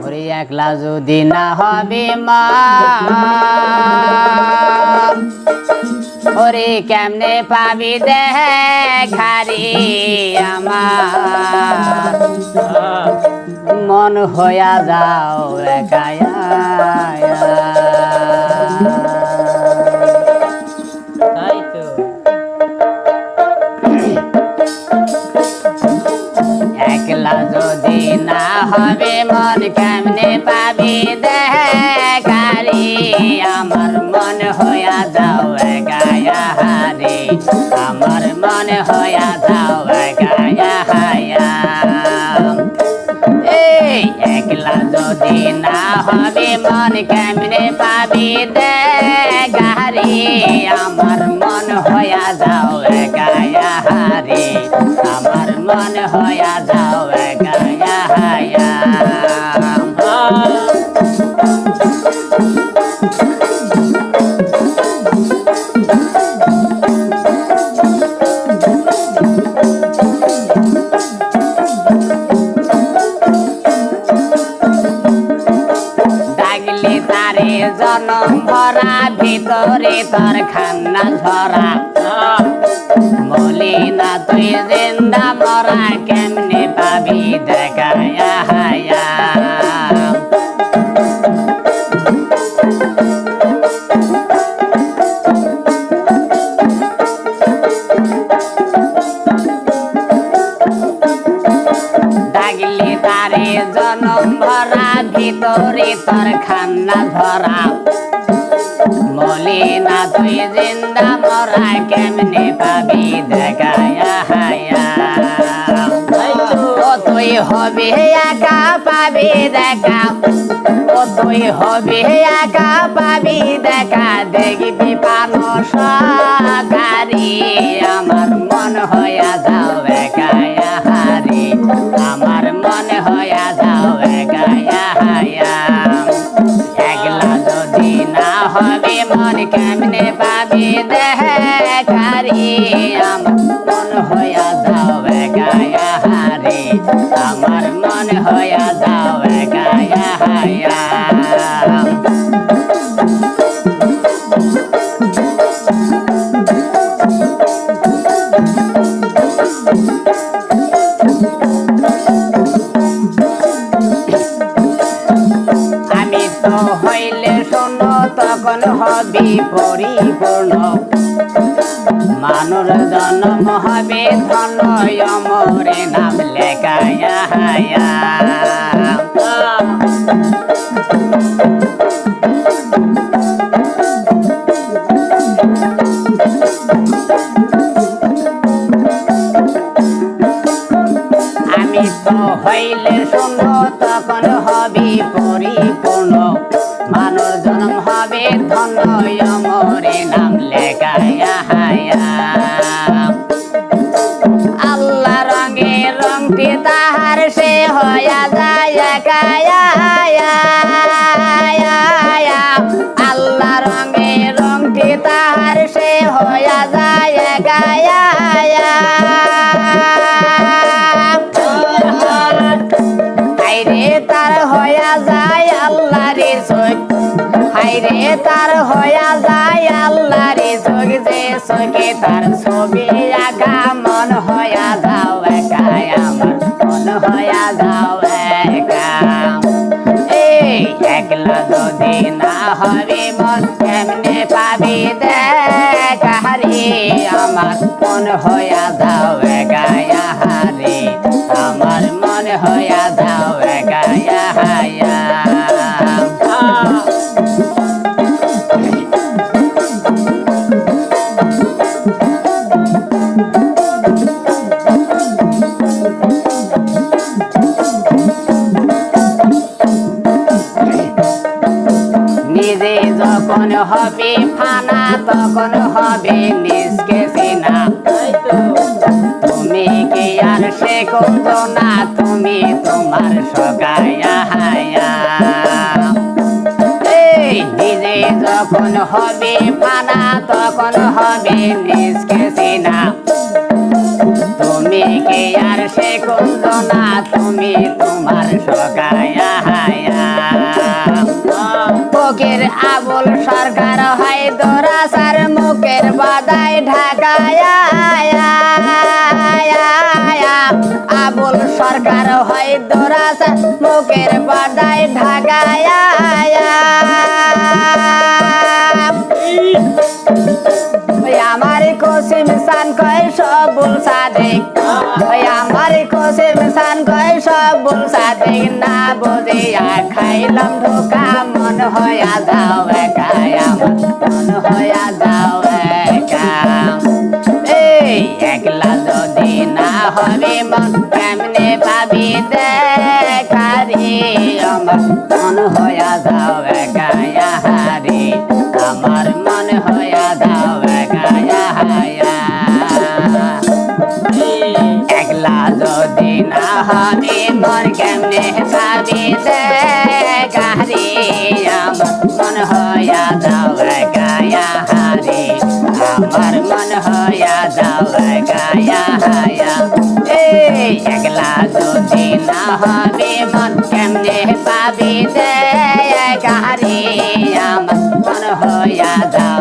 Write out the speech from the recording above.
ওরে একলা যদি না হবে মা ওরে কেমনে পাবি দেখারি আমার মন হইয়া যাও একায়া তাই তো একলা যদি না হবে মন কেমনে পাবি দেখারি আমার মন হইয়া যাও একায়া হারে আমার মন হইয়া যাও একায়া হায়া এই একলা যদি না হবে মন কেমনে পাবি দেখারি আমার মন হইয়া যাও একায়া হারে আমার মন হইয়া যাও একায়া হায়া ডাকলি তারে জনম ভরা ভিতরে তোর খান্না ঝরা বলি না তুই জিন্দা মরা কেমনে পাবি দেখায়া হায়া ডাকলি তারে জনম ভরা ভিতরে তোর খান্না ঝরা বলি না তুই জিন্দা মরা কেমনে পাবি দেখায়া হায়া ও তুই হবে একা পাবি দেখা ও তুই হবে একা পাবি দেখা দেখবি পানো সকারি আমার মন হইয়া যাও একায়া হারি আমার মন হইয়া যাও একায়া হায়া একলা যদি না হবে মন কেমনে পাবি দেখারি আমার মন হইয়া যাও একায়া হারি আমার মন হইয়া যাও একায়া হায়া আমি তো হইলে শোনো তখন হবি পরিপূর্ণ মানুষ জন্ম হবে ধন অমরে নাম লেখায়া হায়া আমি তো হইলে শোনো তখন হবি পরিপূর্ণ মানুষ জন্ম হবে ধন্য অমরে নাম লেখায়া হায়া আল্লাহ রঙে রংটি তাহার সে হইয়া যায় একায়া আল্লাহ রঙে রংটি তাহার সে হইয়া যায় একায়া হাইরে তার হইয়া যায় আল্লাহ রে চোখ হাইরে তার হইয়া যায় আল্লাহ রে চোখ যে চোখে তার ছবি আঁকা মন হইয়া যাও একা আমার মন হইয়া যাও একা এই একলা যদি না হবে মন কেমনে পাবি দেখারি আমার মন হইয়া যাও একা হারে আমার মন হইয়া যাও একা হায়া নিজে যখন হবে ফানা তখন হবে নিজকে চিনা তুমি কি আর সে করছো না তুমি তোমার সগায়া হায়া এই নিজে যখন হবে ফানা তখন হবে নিজকে চিনা তুমি কি আর সে কুন্দ না তুমি তোমার সকায়া ফকির আবুল সরকার হয় দোরাসার মুখের বাদায় ঢাকায়া আবুল সরকার হয় দোরাসার মুখের বাদায় ঢাকায়া আমার কোসিম সান কয় সবুল সাদিক আমার কোসিম সান কয় সবুল সাদিক না বুঝিয়া খাইলাম ধোকা মন হইয়া যাও একা আমার মন হইয়া যাও একা এই একলা যদি না হবে মন কেমনে পাবি দেখারি আমার মন হইয়া যাও একা হারি আমার মন হইয়া যাও একলা যদি না হবে মন কেমনে পাবি দেখারি আমার মন হইয়া যাও গায়া হারি আমার মন হইয়া যাও গায়া এই একলা যদি না হবে মন কেমনে পাবি দেখারি আমার মন হইয়া যাও